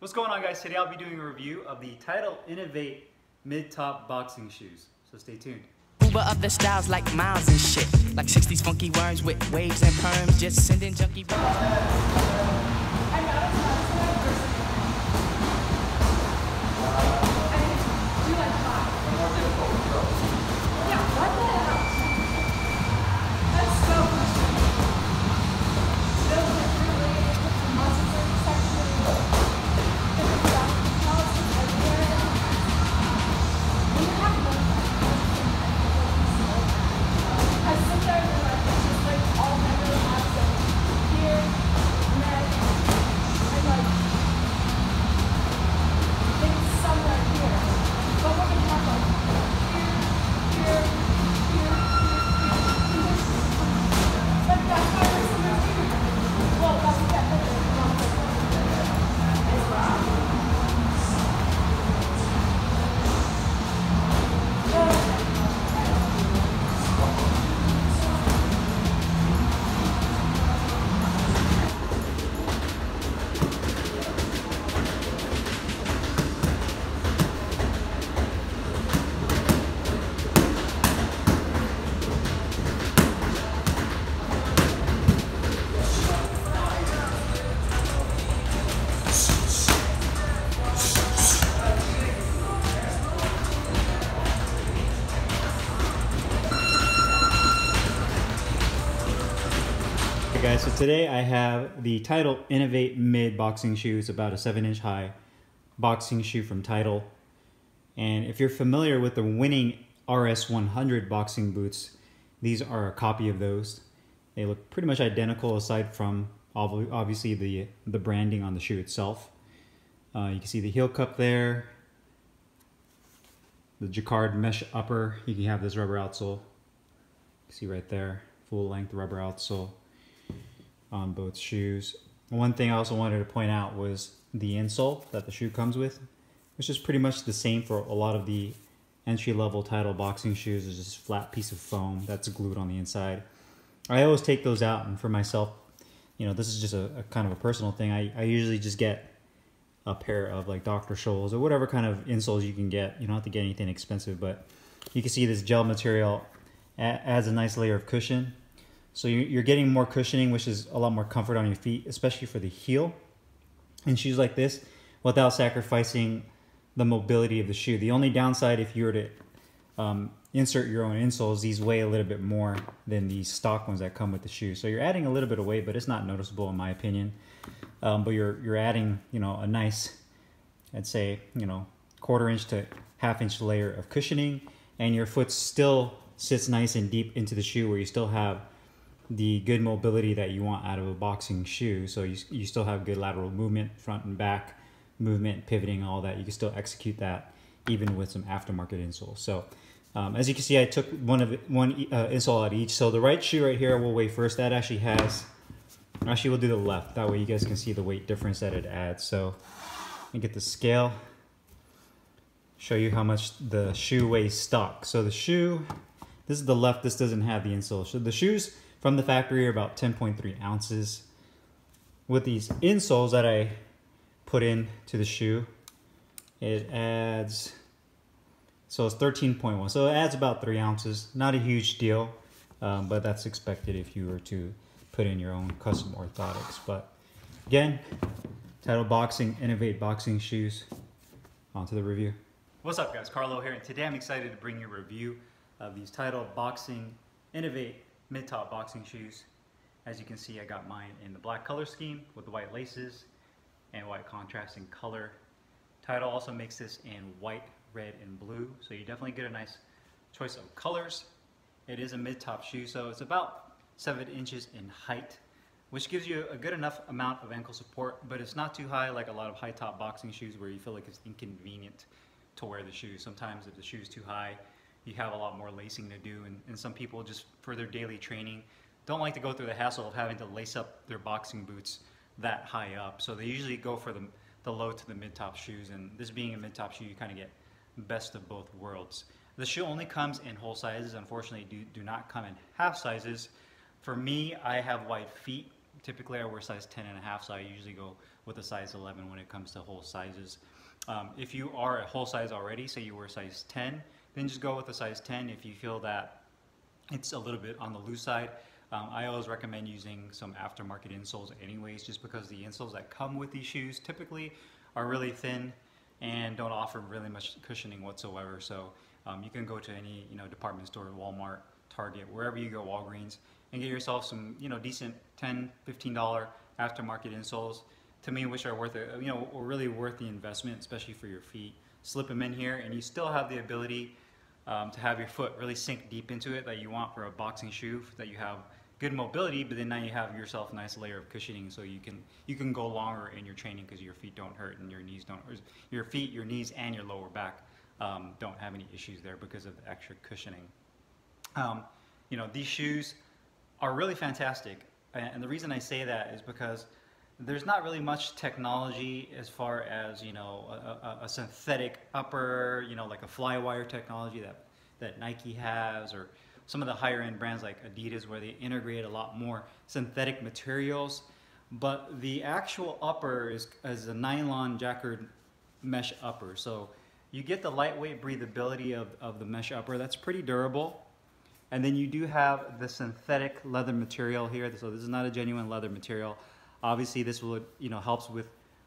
What's going on, guys? Today I'll be doing a review of the Title Innovate mid-top boxing shoes. So stay tuned. Uber of the styles like miles and shit. Like 60s funky worms with waves and perms. Just sending junkie Guys, so today I have the Title Innovate mid boxing shoe. It's about a 7-inch high boxing shoe from Title. And if you're familiar with the winning RS100 boxing boots, these are a copy of those. They look pretty much identical aside from obviously the branding on the shoe itself. You can see the heel cup there, the jacquard mesh upper. You can have this rubber outsole. You can see right there, full length rubber outsole on both shoes. One thing I also wanted to point out was the insole that the shoe comes with, which is pretty much the same for a lot of the entry-level Title boxing shoes. It's just a flat piece of foam that's glued on the inside. I always take those out, and for myself, you know, this is just a kind of a personal thing. I usually just get a pair of like Dr. Scholl's or whatever kind of insoles you can get. You don't have to get anything expensive, but you can see this gel material adds a nice layer of cushion. So you're getting more cushioning, which is a lot more comfort on your feet, especially for the heel in shoes like this, without sacrificing the mobility of the shoe. The only downside, if you were to insert your own insoles, these weigh a little bit more than the stock ones that come with the shoe. So you're adding a little bit of weight, but it's not noticeable in my opinion. But you're adding, you know, a nice, I'd say, you know, 1/4 inch to 1/2 inch layer of cushioning, and your foot still sits nice and deep into the shoe, where you still have the good mobility that you want out of a boxing shoe. So you still have good lateral movement, front and back movement, pivoting, all that. You can still execute that even with some aftermarket insoles. So as you can see, I took one insole out each. So the right shoe right here will weigh first. That actually we'll do the left. That way you guys can see the weight difference that it adds. So let me get the scale, show you how much the shoe weighs stock. So the shoe, this is the left, this doesn't have the insole. So the shoes from the factory are about 10.3 ounces. With these insoles that I put into the shoe, it adds, so it's 13.1. So it adds about 3 ounces. Not a huge deal, but that's expected if you were to put in your own custom orthotics. But again, Title Boxing Innovate boxing shoes. On to the review. What's up, guys? Carlo here, and today I'm excited to bring you a review of these Title Boxing Innovate mid-top boxing shoes. As you can see, I got mine in the black color scheme with the white laces and white contrasting color. Title also makes this in white, red, and blue, so you definitely get a nice choice of colors. It is a mid-top shoe, so it's about 7 inches in height, which gives you a good enough amount of ankle support, but it's not too high like a lot of high-top boxing shoes where you feel like it's inconvenient to wear the shoe. Sometimes if the shoe is too high, you have a lot more lacing to do, and some people just for their daily training don't like to go through the hassle of having to lace up their boxing boots that high up. So they usually go for the low to the mid-top shoes, and this being a mid-top shoe, you kind of get best of both worlds. The shoe only comes in whole sizes. Unfortunately, do not come in half sizes. For me, I have wide feet, Typically I wear size 10.5, so I usually go with a size 11 when it comes to whole sizes. If you are a whole size already, say you wear size 10, then just go with a size 10. If you feel that it's a little bit on the loose side, I always recommend using some aftermarket insoles anyways, just because the insoles that come with these shoes typically are really thin and don't offer really much cushioning whatsoever. So you can go to any department store, Walmart, Target, wherever you go, Walgreens, and get yourself some decent $10, $15 aftermarket insoles. To me, which are worth it, or really worth the investment, especially for your feet. Slip them in here, and you still have the ability to have your foot really sink deep into it that you want for a boxing shoe, that you have good mobility, but then now you have yourself a nice layer of cushioning, so you can go longer in your training because your feet don't hurt and your knees don't. Your feet, your knees, and your lower back don't have any issues there because of the extra cushioning. These shoes are really fantastic, and the reason I say that is because there's not really much technology as far as a synthetic upper, like a Flywire technology that Nike has, or some of the higher end brands like Adidas, where they integrate a lot more synthetic materials. But the actual upper is a nylon jacquard mesh upper, so you get the lightweight breathability of the mesh upper. That's pretty durable. And then you do have the synthetic leather material here, so this is not a genuine leather material. Obviously this will helps with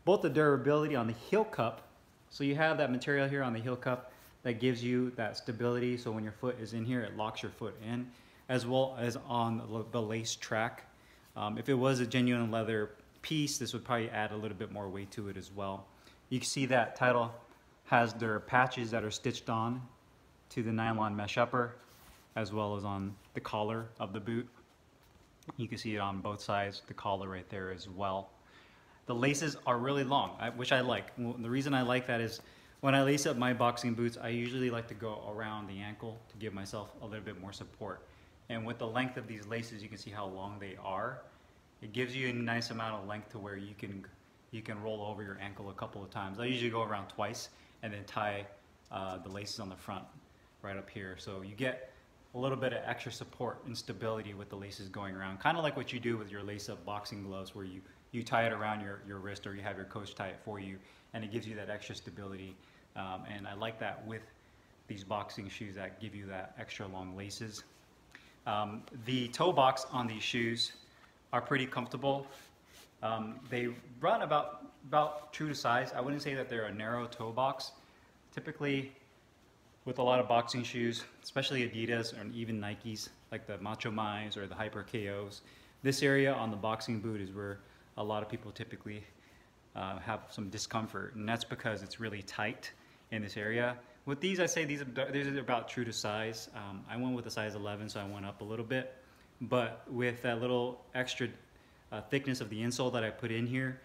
both the durability on the heel cup, so you have that material here on the heel cup that gives you that stability, so when your foot is in here it locks your foot in, as well as on the lace track. If it was a genuine leather piece, this would probably add a little bit more weight to it as well. You can see that Title has their patches that are stitched on to the nylon mesh upper, as well as on the collar of the boot. You can see it on both sides, the collar right there as well. The laces are really long, which I like. The reason I like that is when I lace up my boxing boots, I usually like to go around the ankle to give myself a little bit more support. And with the length of these laces, you can see how long they are. It gives you a nice amount of length to where you can roll over your ankle a couple of times. I usually go around twice and then tie the laces on the front right up here. So you get a little bit of extra support and stability with the laces going around, kind of like what you do with your lace-up boxing gloves, where you tie it around your wrist, or you have your coach tie it for you, and it gives you that extra stability. And I like that with these boxing shoes that give you that extra long laces. The toe box on these shoes are pretty comfortable. They run about true to size. I wouldn't say that they're a narrow toe box. Typically, with a lot of boxing shoes, especially Adidas and even Nikes, like the Macho Mize or the Hyper KOs, this area on the boxing boot is where a lot of people typically have some discomfort, and that's because it's really tight in this area. With these, I say these are about true to size. I went with a size 11, so I went up a little bit, but with that little extra thickness of the insole that I put in here,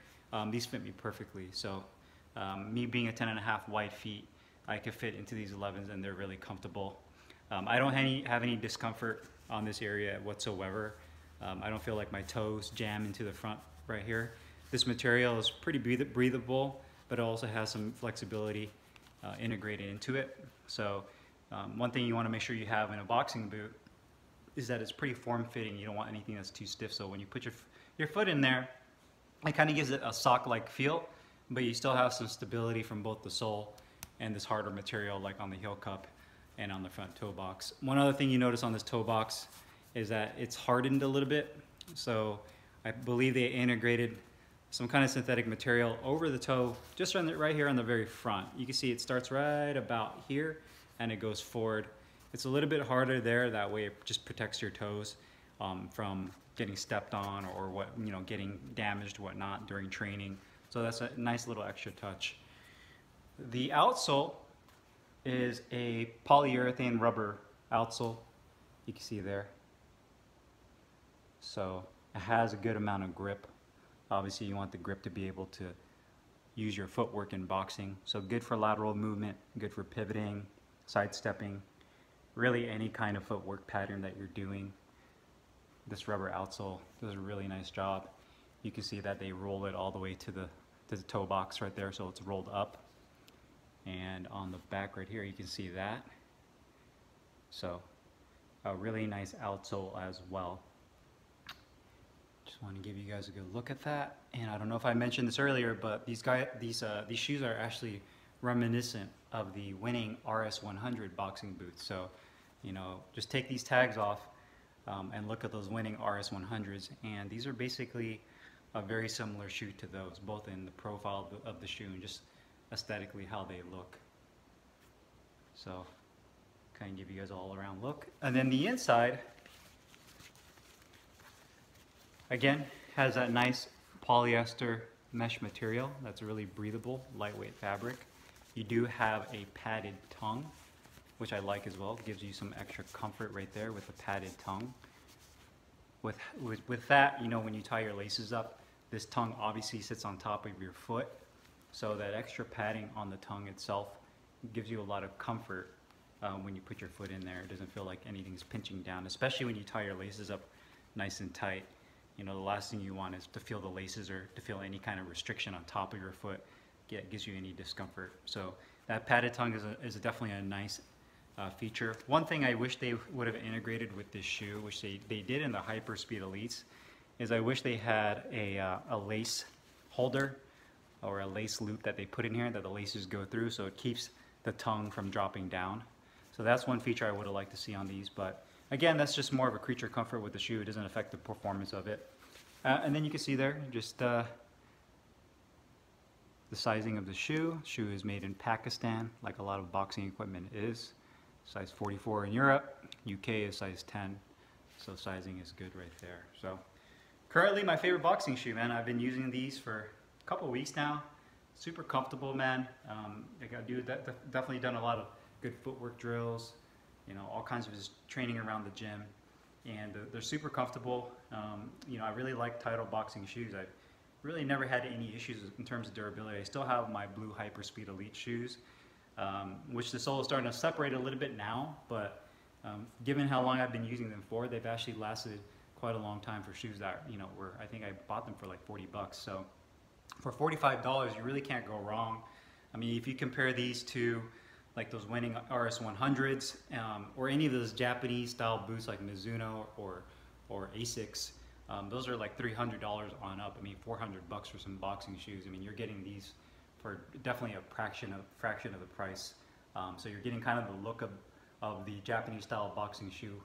these fit me perfectly. So me being a 10.5 wide feet, I could fit into these 11s, and they're really comfortable. I don't have any discomfort on this area whatsoever. I don't feel like my toes jam into the front right here. This material is pretty breathable, but it also has some flexibility integrated into it. So one thing you want to make sure you have in a boxing boot is that it's pretty form-fitting. You don't want anything that's too stiff, so when you put your foot in there, it kind of gives it a sock-like feel, but you still have some stability from both the sole and this harder material like on the heel cup and on the front toe box. One other thing you notice on this toe box is that it's hardened a little bit. So I believe they integrated some kind of synthetic material over the toe, just right here on the very front. You can see it starts right about here and it goes forward. It's a little bit harder there, that way it just protects your toes from getting stepped on or getting damaged or whatnot during training. So that's a nice little extra touch. The outsole is a polyurethane rubber outsole. You can see there. So it has a good amount of grip. Obviously you want the grip to be able to use your footwork in boxing. So good for lateral movement, good for pivoting, sidestepping, really any kind of footwork pattern that you're doing. This rubber outsole does a really nice job. You can see that they roll it all the way to the toe box right there, so it's rolled up. And on the back right here you can see that. So a really nice outsole as well. Just want to give you guys a good look at that. And I don't know if I mentioned this earlier, but these shoes are actually reminiscent of the winning RS100 boxing boots. So, you know, just take these tags off and look at those winning RS100s, and these are basically a very similar shoe to those, both in the profile of the shoe and just aesthetically how they look. So, kind of give you guys an all-around look. And then the inside, again, has that nice polyester mesh material that's really breathable, lightweight fabric. You do have a padded tongue, which I like as well. It gives you some extra comfort right there with the padded tongue. With that, you know, when you tie your laces up, this tongue obviously sits on top of your foot. So that extra padding on the tongue itself gives you a lot of comfort when you put your foot in there. It doesn't feel like anything's pinching down, especially when you tie your laces up nice and tight. You know, the last thing you want is to feel the laces or to feel any kind of restriction on top of your foot. It gives you any discomfort. So that padded tongue is definitely a nice feature. One thing I wish they would have integrated with this shoe, which they did in the Hyperspeed Elites, is I wish they had a lace holder or a lace loop that they put in here that the laces go through, so it keeps the tongue from dropping down. So that's one feature I would have liked to see on these, but again, that's just more of a creature comfort with the shoe. It doesn't affect the performance of it. And then you can see there just the sizing of the shoe. Shoe is made in Pakistan, like a lot of boxing equipment is. Size 44 in Europe, UK is size 10, so sizing is good right there. So currently my favorite boxing shoe, man. I've been using these for a couple weeks now. Super comfortable, man. Definitely done a lot of good footwork drills, you know, all kinds of just training around the gym, and they're super comfortable. You know, I really like Title boxing shoes. I've really never had any issues in terms of durability. I still have my blue Hyperspeed Elite shoes, which the sole is starting to separate a little bit now, but given how long I've been using them for, they've actually lasted quite a long time for shoes that, you know, I think I bought them for like 40 bucks. So for $45, you really can't go wrong. I mean, if you compare these to like those winning RS100s or any of those Japanese style boots like Mizuno or Asics, those are like $300 on up. I mean, 400 bucks for some boxing shoes. I mean, you're getting these for definitely a fraction of the price. So you're getting kind of the look of the Japanese style boxing shoe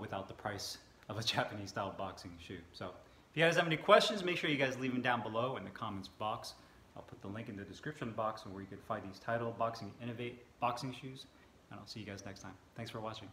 without the price of a Japanese style boxing shoe. So if you guys have any questions, make sure you guys leave them down below in the comments box. I'll put the link in the description box where you can find these Title Innovate boxing shoes, and I'll see you guys next time. Thanks for watching.